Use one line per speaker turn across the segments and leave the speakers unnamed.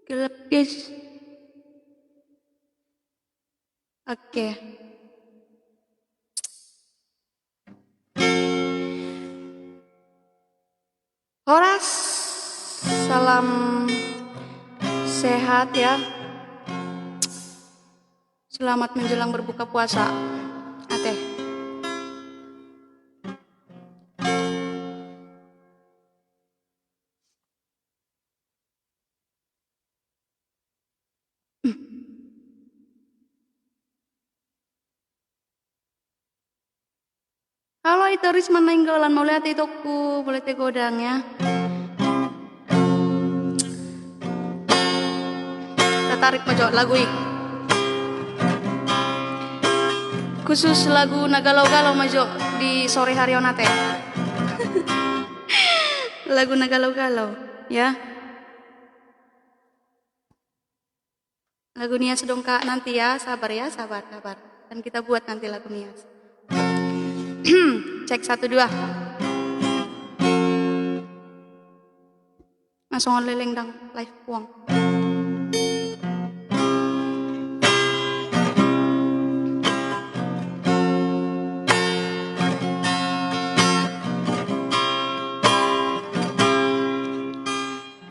Gelap guys. Oke. Horas, salam sehat ya. Selamat menjelang berbuka puasa. Ateh. Halo itu Risma Nainggolan, mau lihat itoku, boleh te godang ya. Tertarik mojo lagu ini. Khusus lagu Nagalau-galau mojo di sore hari onate. Lagu Nagalau-galau ya. Lagu Nias dong kak nanti ya, sabar ya, sabar. Dan kita buat nanti lagu Nias. Cek 1 2. Langsung leleng dang live puang.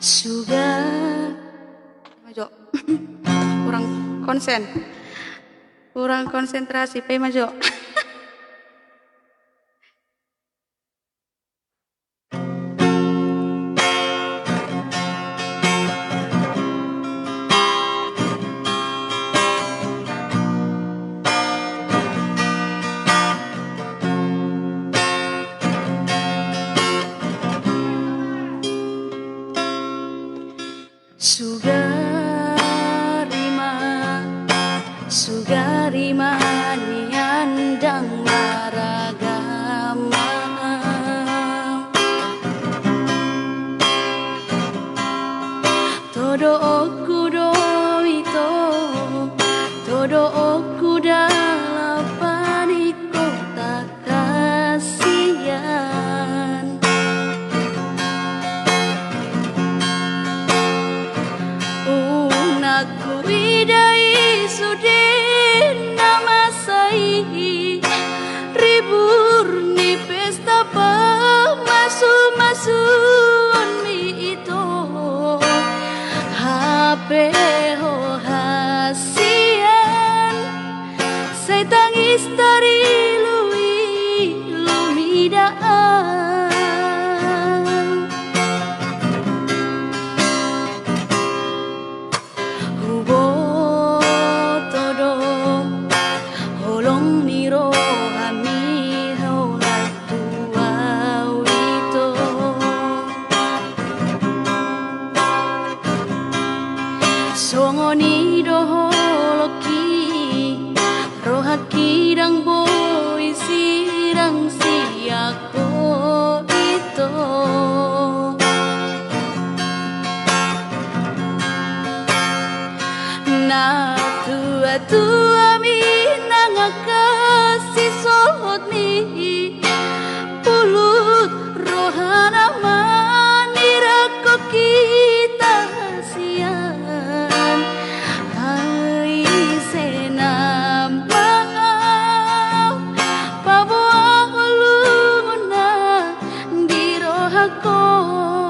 Sudah maju. Kurang konsentrasi pe maju. Sugarima niandang maragama todo okudo ito todo okuda lapaniko tak kasihan unaku idai sudin nama sai ribur ni pesta masun mi itu HP ho hasian saya tangis dari lumidaan hubo todo holong niro ami hola tua wito songoni doholoki rohaki dang boy sirang siako itu na tua mi nangakasih sohot mi pulut rohana manira ko kita hasian ai senama pabuang uluna di rohakon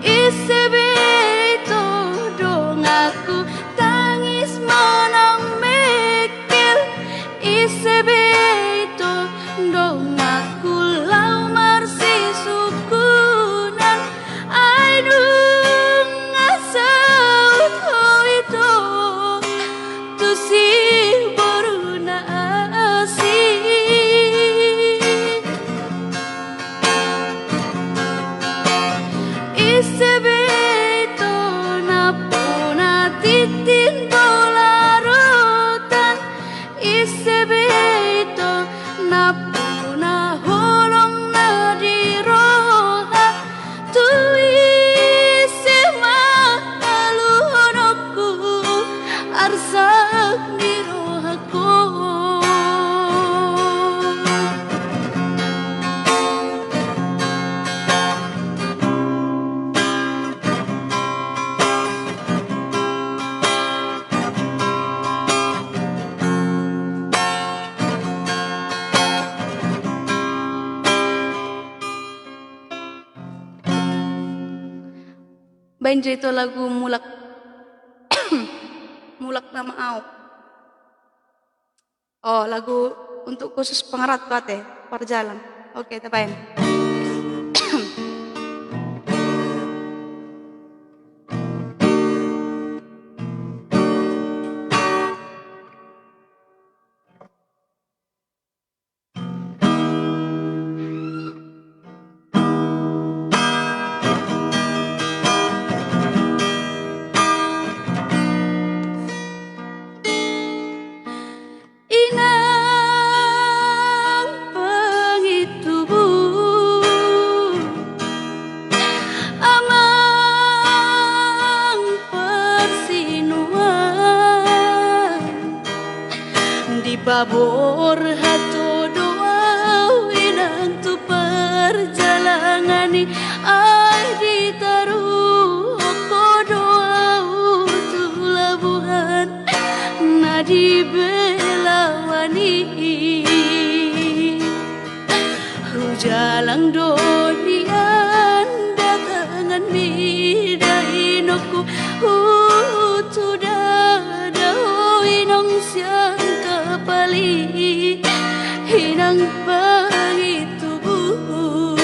Isebito dong aku tangis menang mekel Isebito dong aku lamar si sukunan aidung asal itu tu si boruna asih Isebito na puna titin dolarutan Isebito na puna holong na di roha tu isema aluhonokku arsak di rohaku Bainja itu lagu mulak mulak nama au. Oh, lagu untuk khusus pengerat kate perjalan. Oke, tapain.
Babor hato doa inang tu perjalanan ay ditaruh ko doa tu labuhan nadi belawani hujalang donian datangan midainokku tu dadao inong siang pali hinang bagi tubuh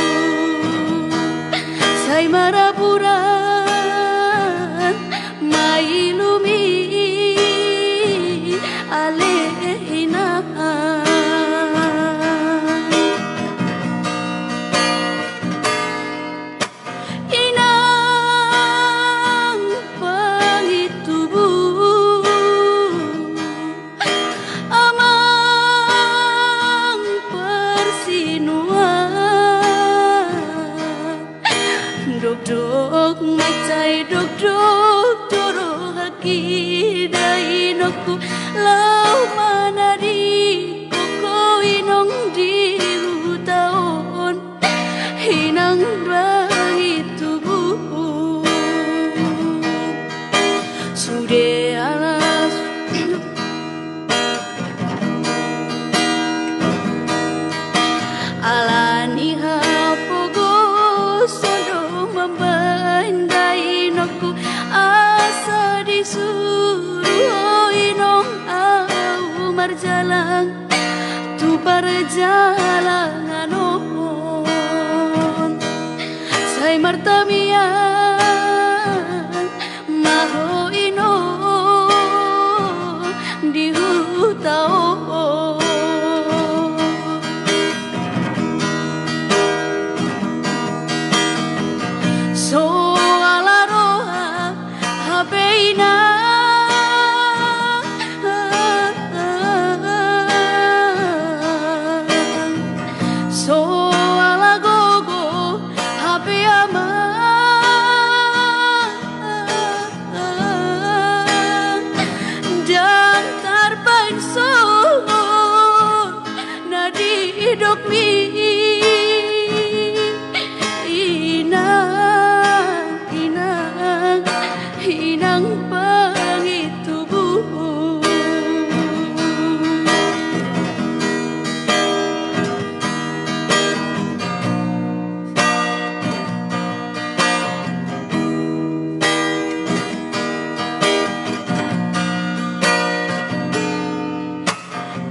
say maraburan mailumi ale hinang bagi tubuh dok macai dok doro haki dainokku lau manadi koko inong di hutaon hinang bagi tubuh sude alas alani hapogo sondo membandai nokku asa disuruh inong au marjalang tu perjalanan on say martamian maho inong di hutaon so alaroha habeina so alagogo habeama dan tarbain so nadi dok mi hinang bagi tubuh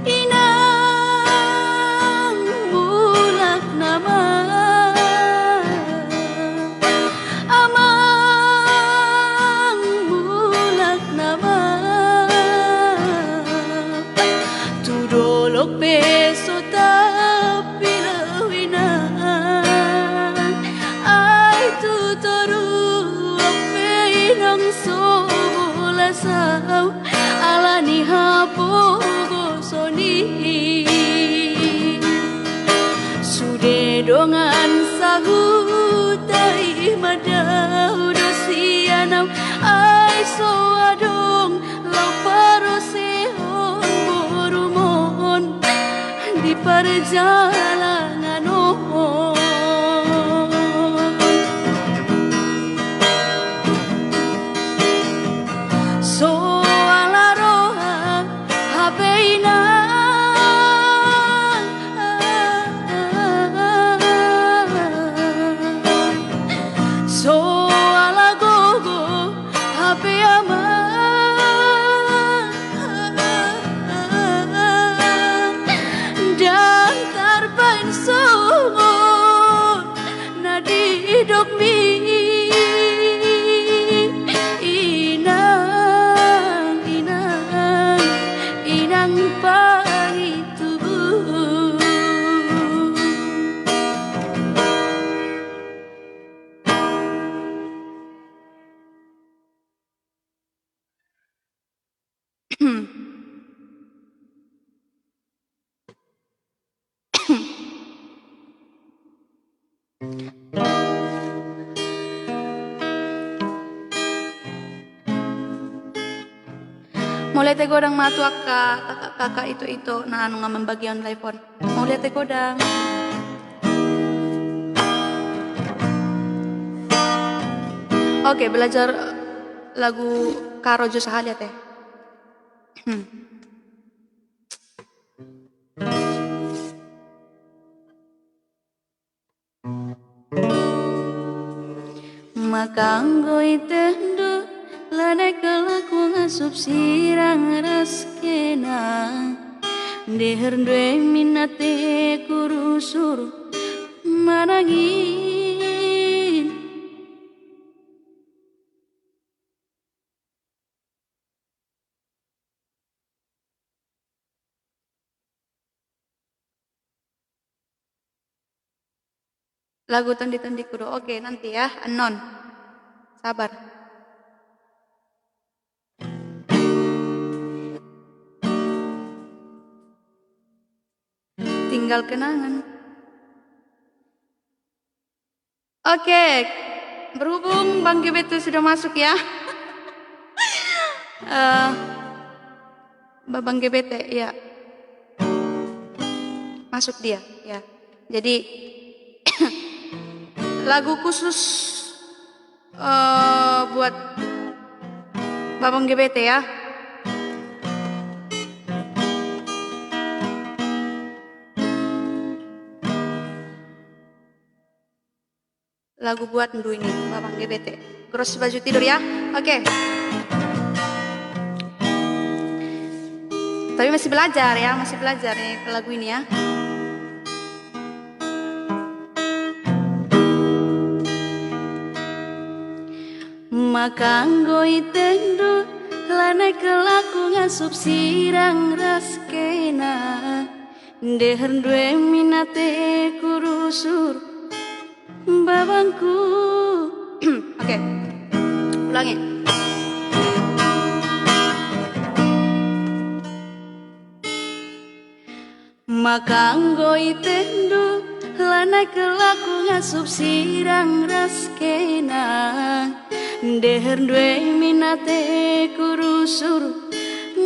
inang mulak nama tudolok beso tapi lawinan ay tutoru ape inang sobola sao alani hapogo soni sude dongan sahutai madau dosianau ay so adong lau parosehon borumon di perjalanan on so alaroha habeina so alagogo
mulai te godang matu kakak itu nah anu ngaman bagian telepon mau lihat te godang. Oke, belajar lagu Karojo Sahalia teh. Makanggo itendo lane kelaku ngasup sirang raskena deher due minate kurusur manangin lagu tendi-tendi kudo. Oke, nanti ya, anon. Sabar. Tinggal kenangan. Oke, berhubung Bang GBT sudah masuk ya. Bang GBT ya. Masuk dia ya. Jadi lagu khusus buat Babang GBT ya. Lagu buat Ndu ini Babang GBT. Terus baju tidur ya. Oke. Tapi masih belajar ya, masih belajar nih lagu ini ya. Makanggo itendo lane kelaku ngasup sirang raskena deher due minate kurusur babangku. Oke, ulangi. Makanggo itendo lane kelaku ngasup sirang raskena deher due minate kurusur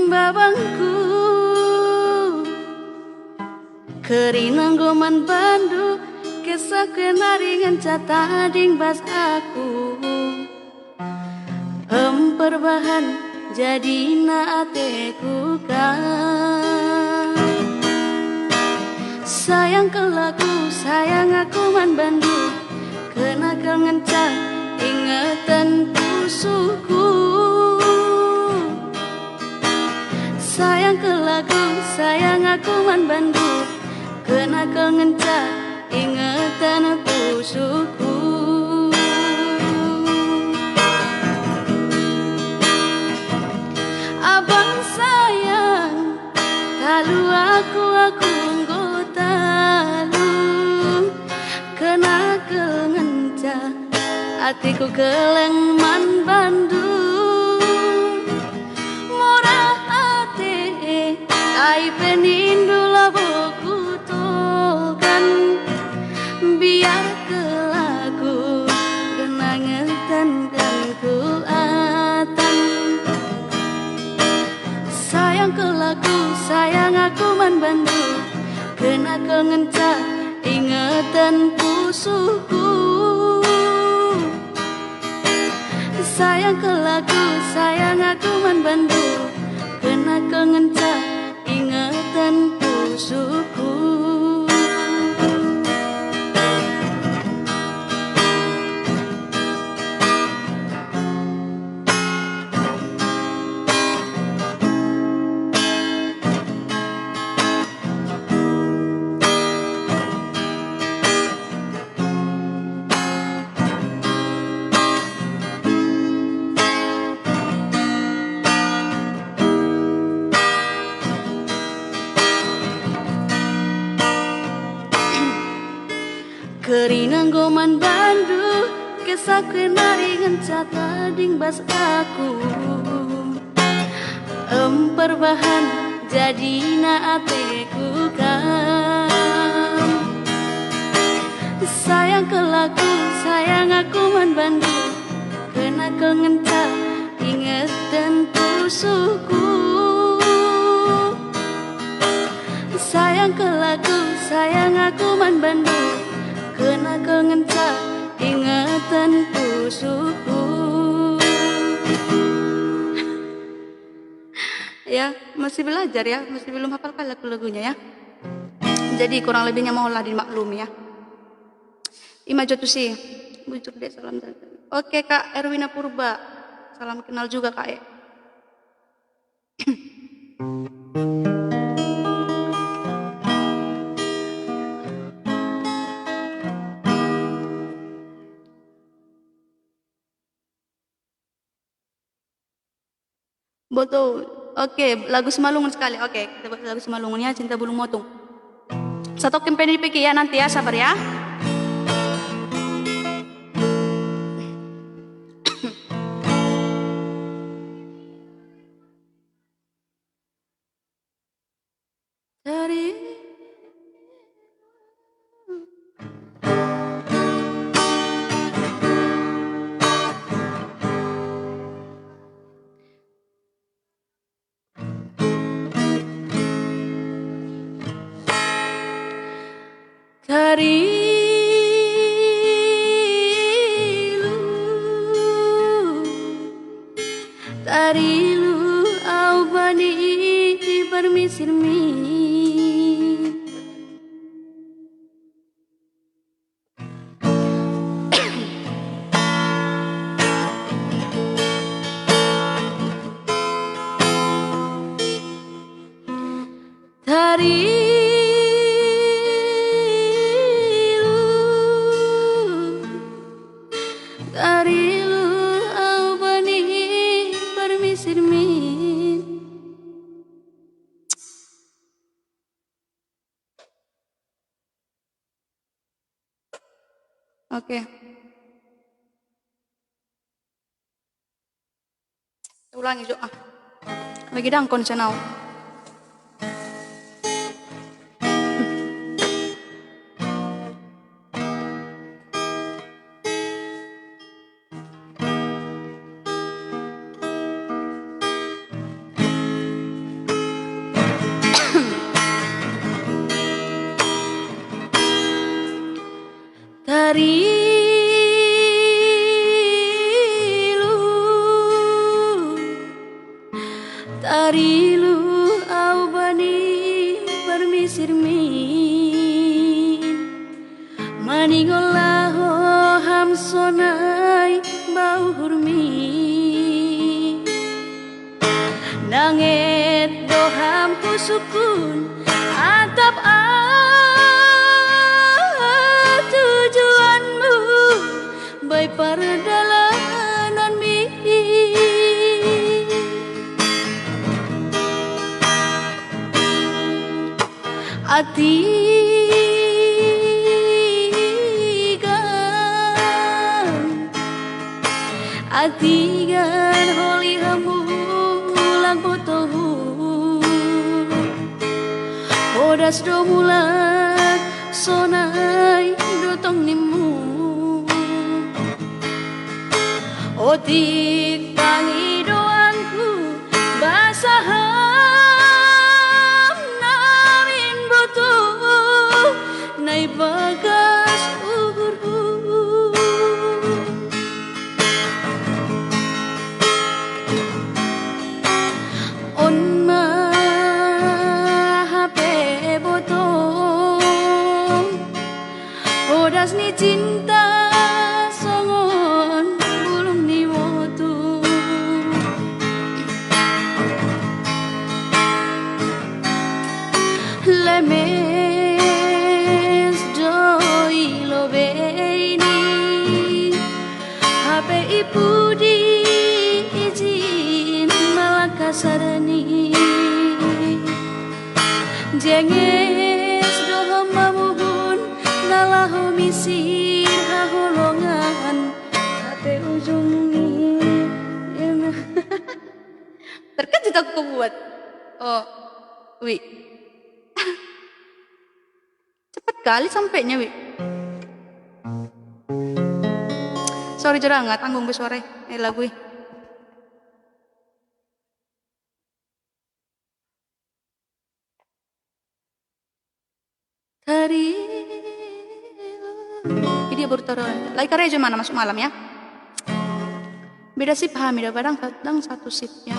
babangku kerinang goman bandu kesah kenaringan catading bas aku emperbahan jadi naateku kan sayang kelaku sayang aku man bandu kenakal ngencang ingatan pusuku sayang kelaku sayang aku man bandu kenakal ngencang ingatan pusuku abang sayang talu aku nggotalu kenakal ngencang hatiku keleng man bandu murah hati ai penindu laboku tokan biar kelaku kenangan kan ku atan sayang kelaku sayang aku man bandu kenakal ngencah ingatan pusuku sayang kelaku sayang aku man bandu kenakal ngencah ingatan pusuku. Kerinang goman bandu kesah kenaringan catading bas aku emperbahan jadi naateku kan sayang kelaku sayang aku man bandu kenakal ngencah ingatan pusuku
bersyukur.
Ya, masih belajar ya, masih belum hafalkan lagu-lagunya ya. Jadi kurang lebihnya mohonlah dimaklumi ya. Ima Jotusi, bujur deh salam. Oke Kak Erwina Purba, salam kenal juga Kak. Betul. Oke, lagu Simalungun sekali. Oke, kita buat lagu Simalungun ya, Cinta Bulung Motung. Satu kempen dipikir ya nanti ya, sabar ya. Dari
Tarilu au bani permisirmi. Tarilu au bani permisirmi.
Oke. Ulangi Jo. Lagi dangkon channel.
Tarilu au bani permisirmi. Maningolaho hamsonai bau hurmi. Nanget doham kusukun atap tujuanmu baik perdalanan mi. Atigan holi hamulang botohu. Odas do mulat sonai dotong nimu. Otik tangi doanku basaham namin botoh nai bagas uhurhu. Odas ni cinta songon bulung ni wotu. Lemes doi lobeini hape ipudi izin malakasarani. Jenges dohom mamuhun nalaho misir haholongan sampai ujung ni.
Terkejut aku buat. Oh, Wi. Cepat kali sampainya, Wi. Sorry Jora, nggak tanggung ke sore. Lagu. Ini dia baru taruh. Lagi karya mana masuk malam ya. Mida sip hamida badang satu sipnya.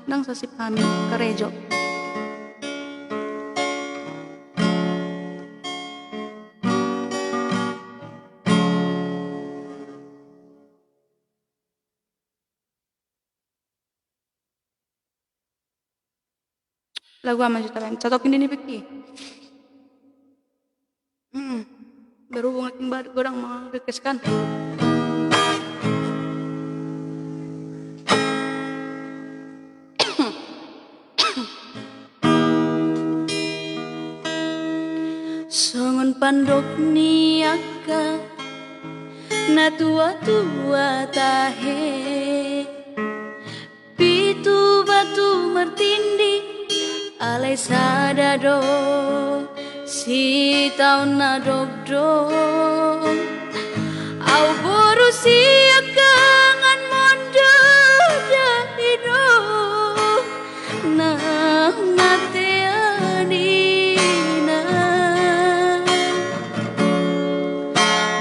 Dang sasip hamid karejo. Lagu ama juta lain. Catokin ini peki. Berhubung aking godang mga request kan.
Songon pandok niaka na tua-tua tahe pitu batu martindi alai sadado si taun na dogdo au boru siaka ngan mondo dahido na mateani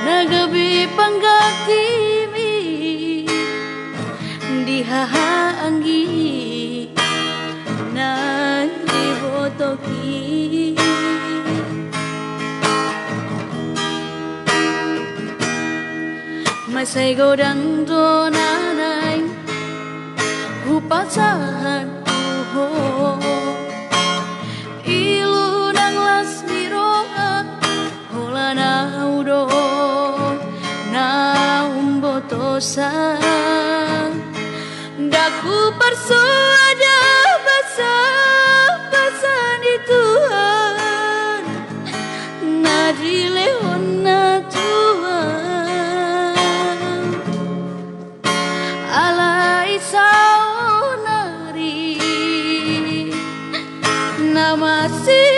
nagabi panggatimi di haanggi na dibotoki masay godang donanay hupasahan uho ilu nang las miroa hola na udo na umbotosa daku persuada basa di Tuhan na dilehon na Tuhan alai saunari na masih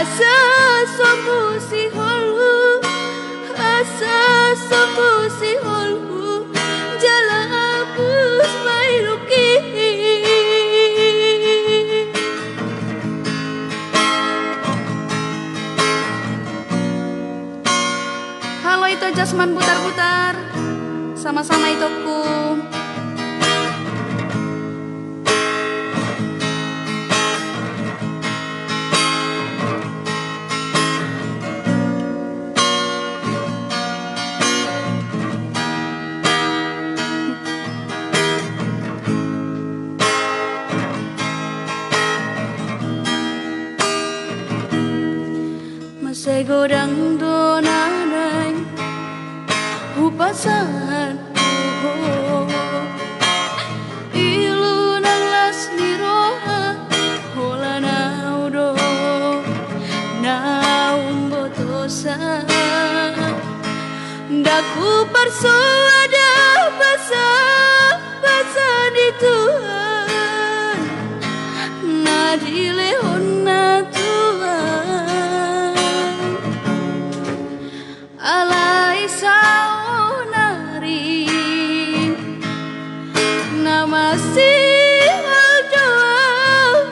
asa sopu si holhu jala hapus mairuki
Halo itu Jasman putar-putar. Sama-sama itoku.
masay godang donanay hupasahan uho ilu nang las niroha hola na udo na umbotosa daku persuada basa di Tuhan na dilehon na Tuhan alai saunari na masih doa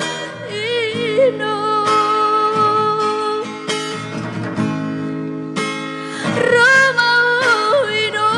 ino Roma ino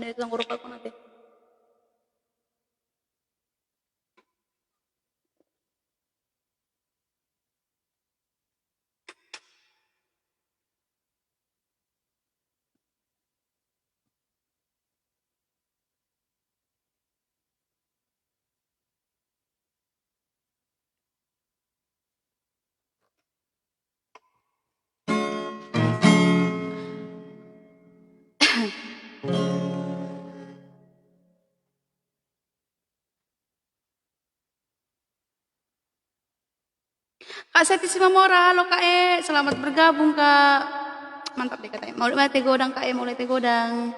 Ada itu tenggorok aku nanti. Kak Seti Simamora, halo Kak selamat bergabung Kak. Mantap deh katanya. Mau lihat godang Kak mau lihat godang.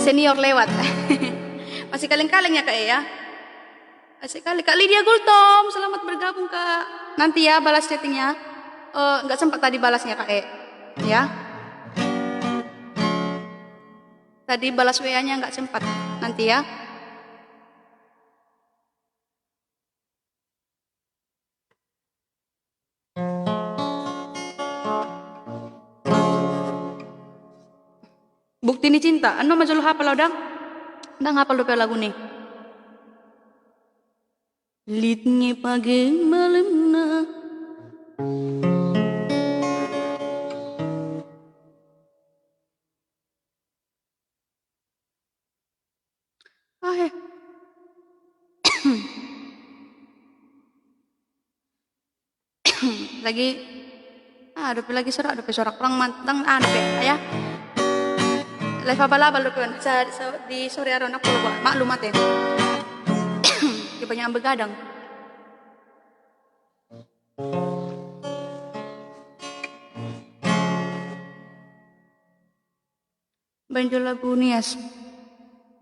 Senior lewat. Masih kaleng-kaleng ya Kak ya. Asik kali Kak Lydia Gultom, selamat bergabung Kak. Nanti ya balas chattingnya. Nggak sempat tadi balasnya Kak ya. Tadi balas WA-nya nggak sempat. Nanti ya. Bukti ini cinta. Anu majul hafal udang? Udah hafal lupa lagu nih. Litnya pagi malam na. Lagi ada lagi sorak kurang mantang ada ya. Live abal-abal lu kan di sore hari aku lupa maklumat ya. Banyak begadang. Banjul lagu nias.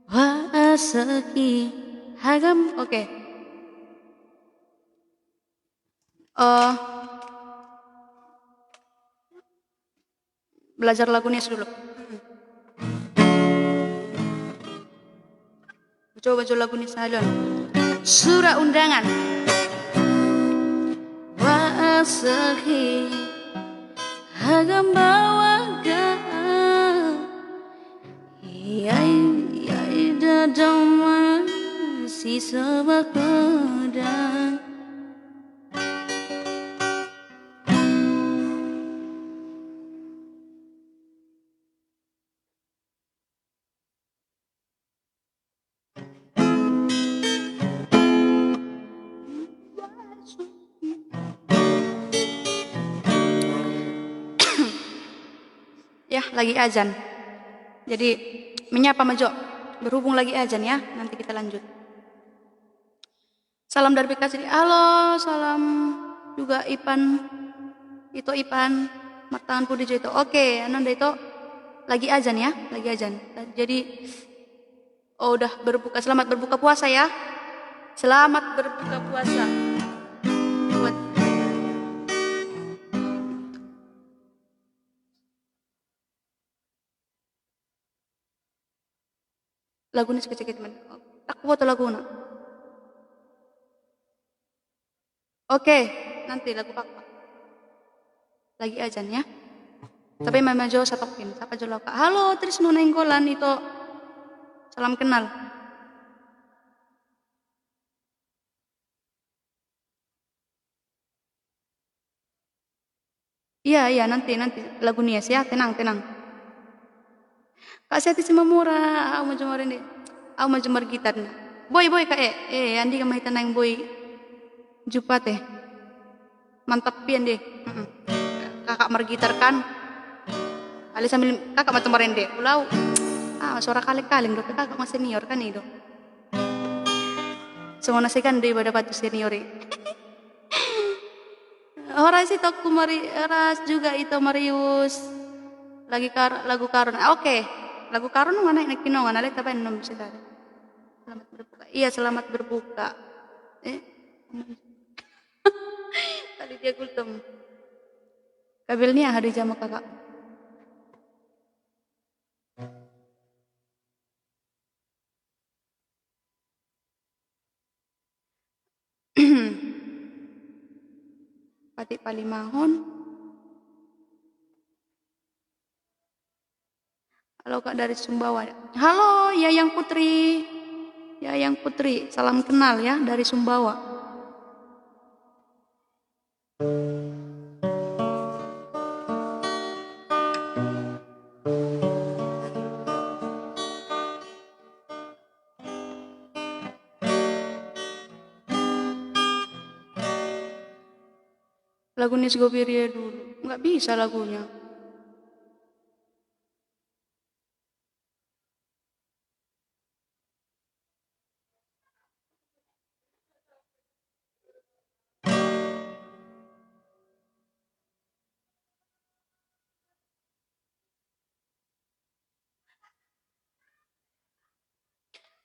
Wa asaki hagam. Oke. Belajar lagu nias dulu. Coba lagu nias halon. Surah undangan. Wa asaki hagam bawaga. Yai dadama si sabakada. Ya, lagi azan. Jadi menyapa Majo. Berhubung lagi azan ya. Nanti kita lanjut. Salam dari Bekasi. Halo, salam juga Ipan. Itu Ipan. Martangan Pudi itu. Oke, Ananda itu lagi azan ya, lagi azan. Jadi udah berbuka. Selamat berbuka puasa ya. Selamat berbuka puasa. Buat lagu ini sekecil teman. Tak foto lagu na. Oke, nanti lagu pak. Lagi azan ya. Tapi Mama Jo satokin. Siapa Jo Kak? Halo, Trisno Nenggolan itu. Salam kenal. Iya, nanti lagu nias ya. Tenang. Kak Seti Simamura, aku mau jemarin deh. Aku mau jemar gitar. Boy Kak Andi kamay tanang boy. Jumpa teh. Mantap pian deh. Kakak mergitar kan. Ali sambil kakak mau jemarin deh. Pulau. Suara kaleng-kaleng dong. Kakak masih senior kan itu. Semua nasikan deh pada batu seniori. Horas itu aku Ras juga itu Marius. Lagi lagu karun. Oke. Lagu karun mana yang kinongan ada tapi enam bisa tadi. Selamat berbuka. Iya, selamat berbuka. Tadi dia gultom. Kabilnya hari jamak kakak. Pati Palimahon. Halo Kakak dari Sumbawa. Halo Yayang Putri. Yayang Putri, salam kenal ya dari Sumbawa. Lagu Nisgo Wirya dulu. Nggak bisa lagunya.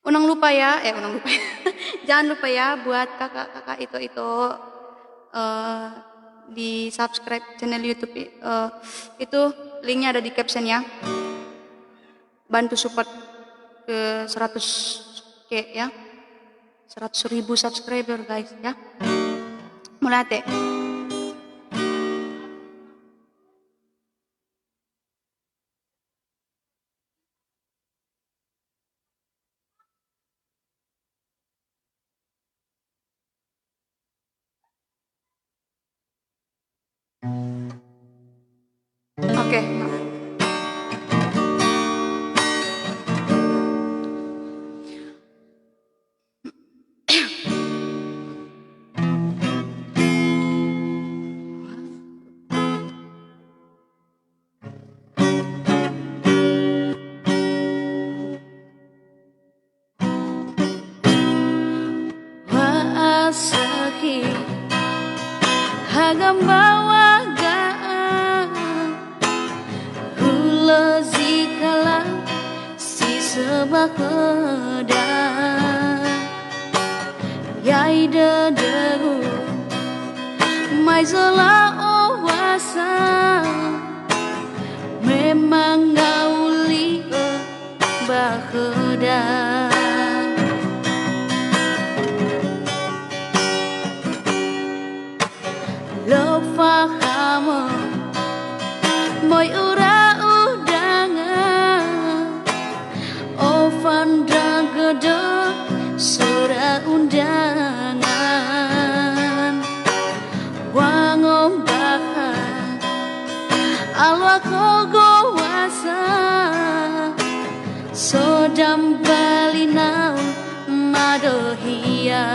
Unang lupa ya, unang lupa ya. Jangan lupa ya buat kakak-kakak itu di subscribe channel YouTube itu linknya ada di caption ya. Bantu support ke 100k ya, 100.000 subscriber guys ya. Mulai teh. Oke.
Waasaki hagambawa gaan hula zikala si sebakeda yai dedegu mai zola owasa memang ngauli bakeda. Lo faham moi ura undangan ovan dragede surat undangan wangom bahan alwa kogo wasa sodam balinau madohia.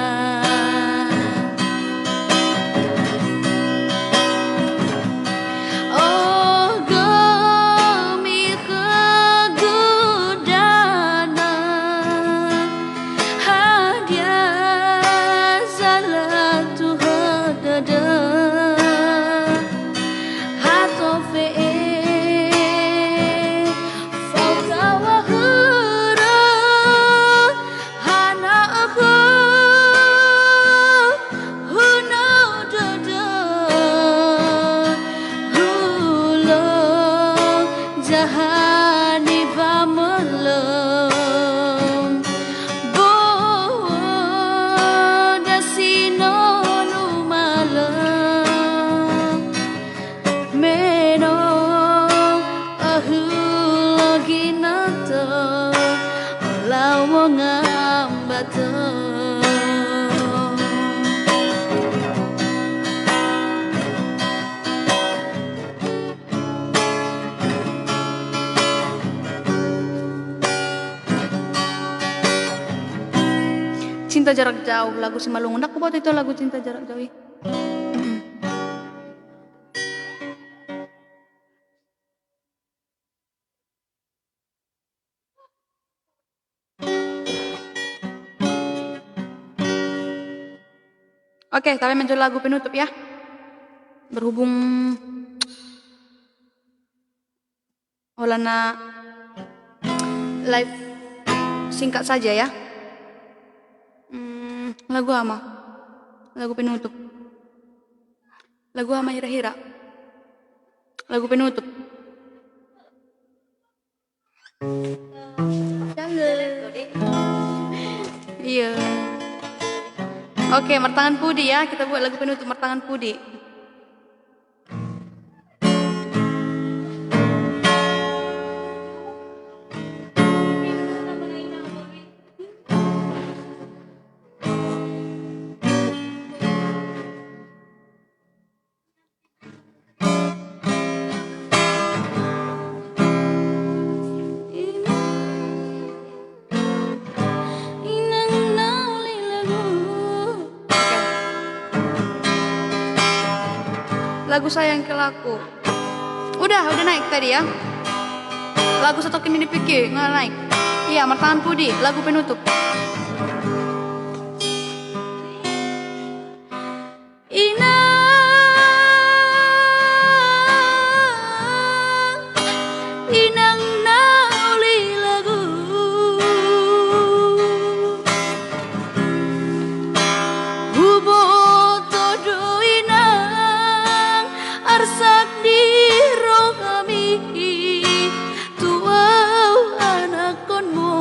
Cinta Jarak Jauh, lagu Simalungun. Aku buat itu lagu Cinta Jarak Jauh. Oke, tapi mencoba lagu penutup ya. Berhubung Holana live singkat saja ya. Lagu ama, lagu penutup, lagu ama hira-hira, lagu penutup. Iya. Oke, Martangan Pudi ya. Kita buat lagu penutup Martangan Pudi. lagu Sayang ke Laku. Udah naik tadi ya. Lagu Satu Kini Dipikir nggak naik. Iya, Martangan Pudi, lagu penutup.
Inang nauli lagu Hubo todo inang arsak di rohami tuau anak konmo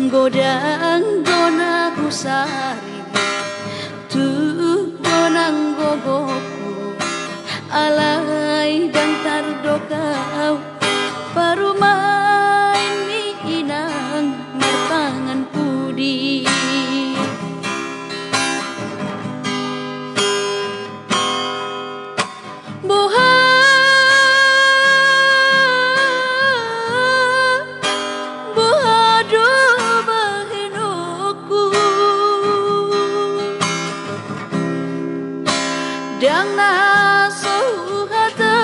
godang dona kusari tu donang gogoku alai dan tardokau baru main mi inang martangan pudi boha bohado bahenoku dang naso hata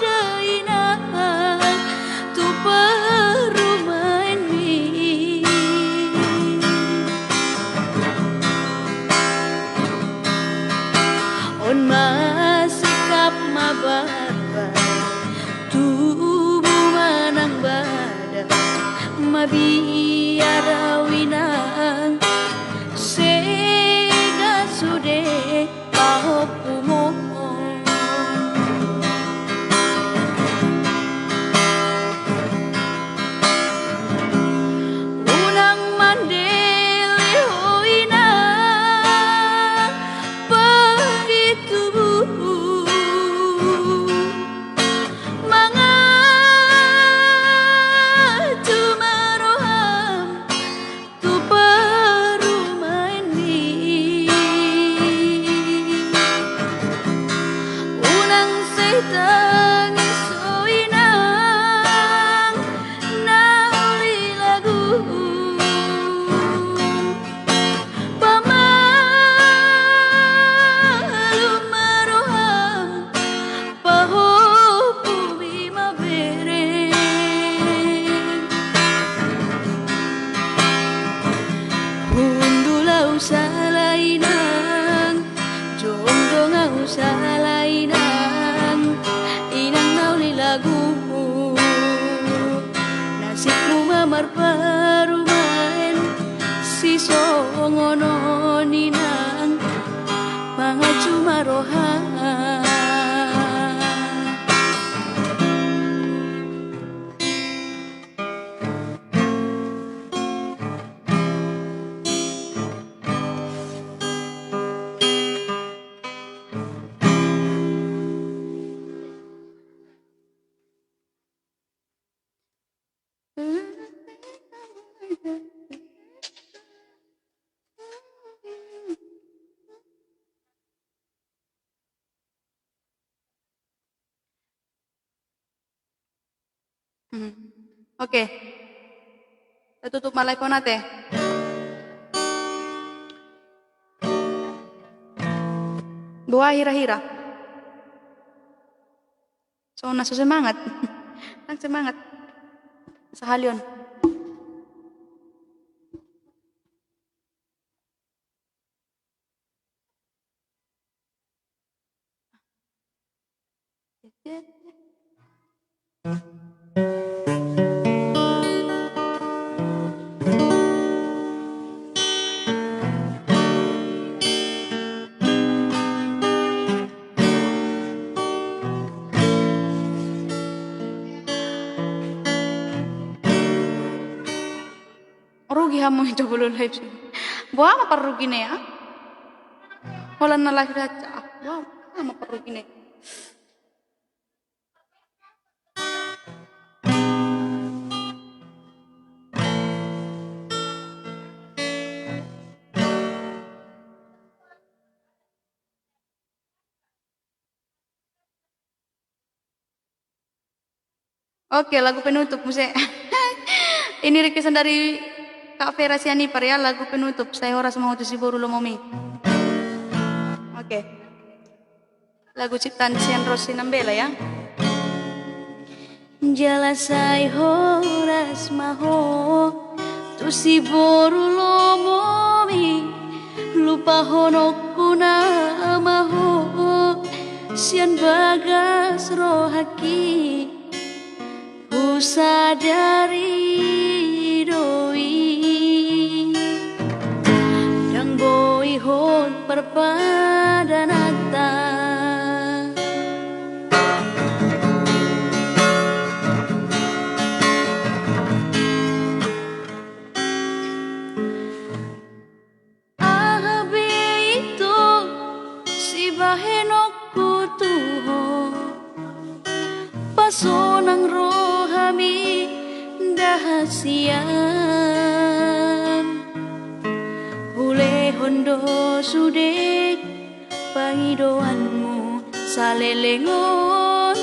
dainang tu perumain mi on masikap mabarbar tubuh manang badan mabiara winang sega sude pahoku mohon unang mandele hoina begitu mangatu maroham tu perumain mi unang setangi soinang nauli lagu pamalu maroham pahopu bima bereng hundulau salainang jongdongau salainang inang nauli lagu nasibmu mamar parumain si songono ninang mangaju maroham
Oke, kita tutup malai konate. Buah hira-hira. So naso semangat. Nang semangat. Sahalion. Rugi hamu itu belum live sih. Buah apa rugi nih ya? Holan na live aja. Buah apa rugi nih? Oke, lagu penutup musik. Ini requestan dari Kak Vera Sianipar ya, lagu penutup Saya Horas Mau Tu Si Boru Lomomi. Oke. Lagu ciptaan Sian Rosi Nambela ya.
Jalasai horas maho tu si boru lomomi lupa honokku namaho sian bagas rohaki usadari doi dang boi hon perpadanata sonang rohami dahasian Hule hondo sudek pangidoanmu salelengon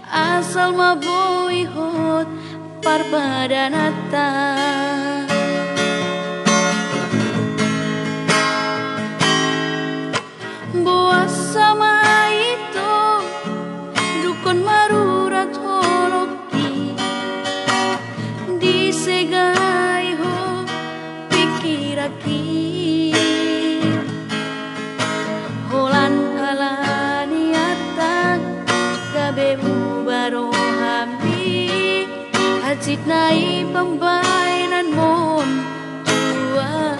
asal maboi hot parbadanata boas sama itu dukun marurat holoki disegai ho pikiraki holan alaniata kabebu barohambi hajit nai pembainan mon tua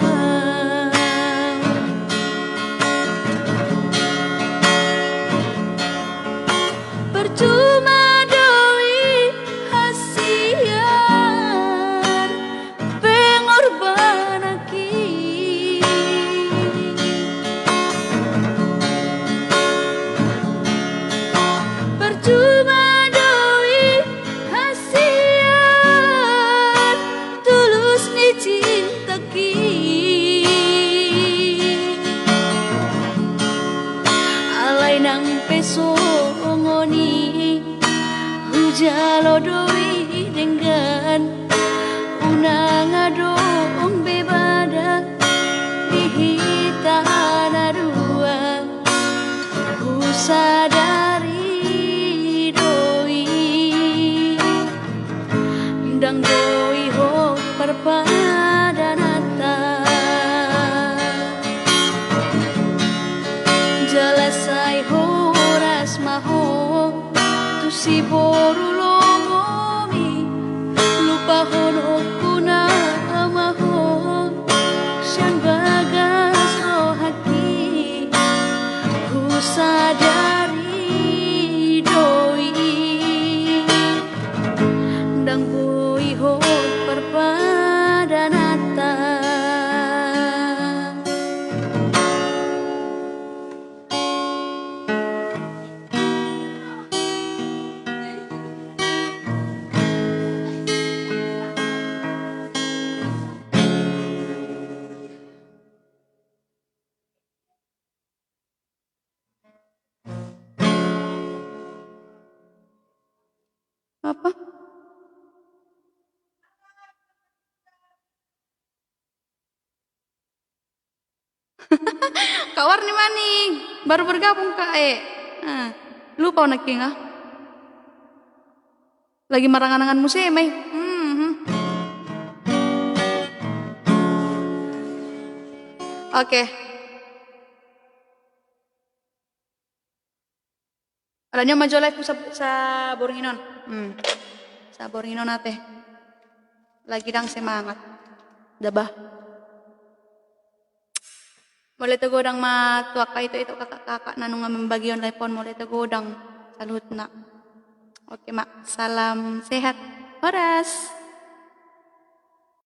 percuma doi hasian pengorbanaki percuma doi hasian tulus ni cintaki alai nang peso ngoni hujalo doi dengan unang adong bebada dihitan dua ku sadari doi dang doi ho perpadanata jalasai horas maho tu si boru lomomi lupa honokku namaho sian bagas rohaki ku sadari doi dang boi ho perpadanata
Apa? Kak Warni maning baru bergabung Kak lupa nak ah lagi marangan-angan musim Oke. Adanya majolek sa Bornginon. Sa Bornginon ate. Lagi dang semangat. Dabah. Mulai tegodang matuak ka itu kakak-kakak nanunga membagi online phone mulai tegodang salut nak. Oke mak, salam sehat. Horas.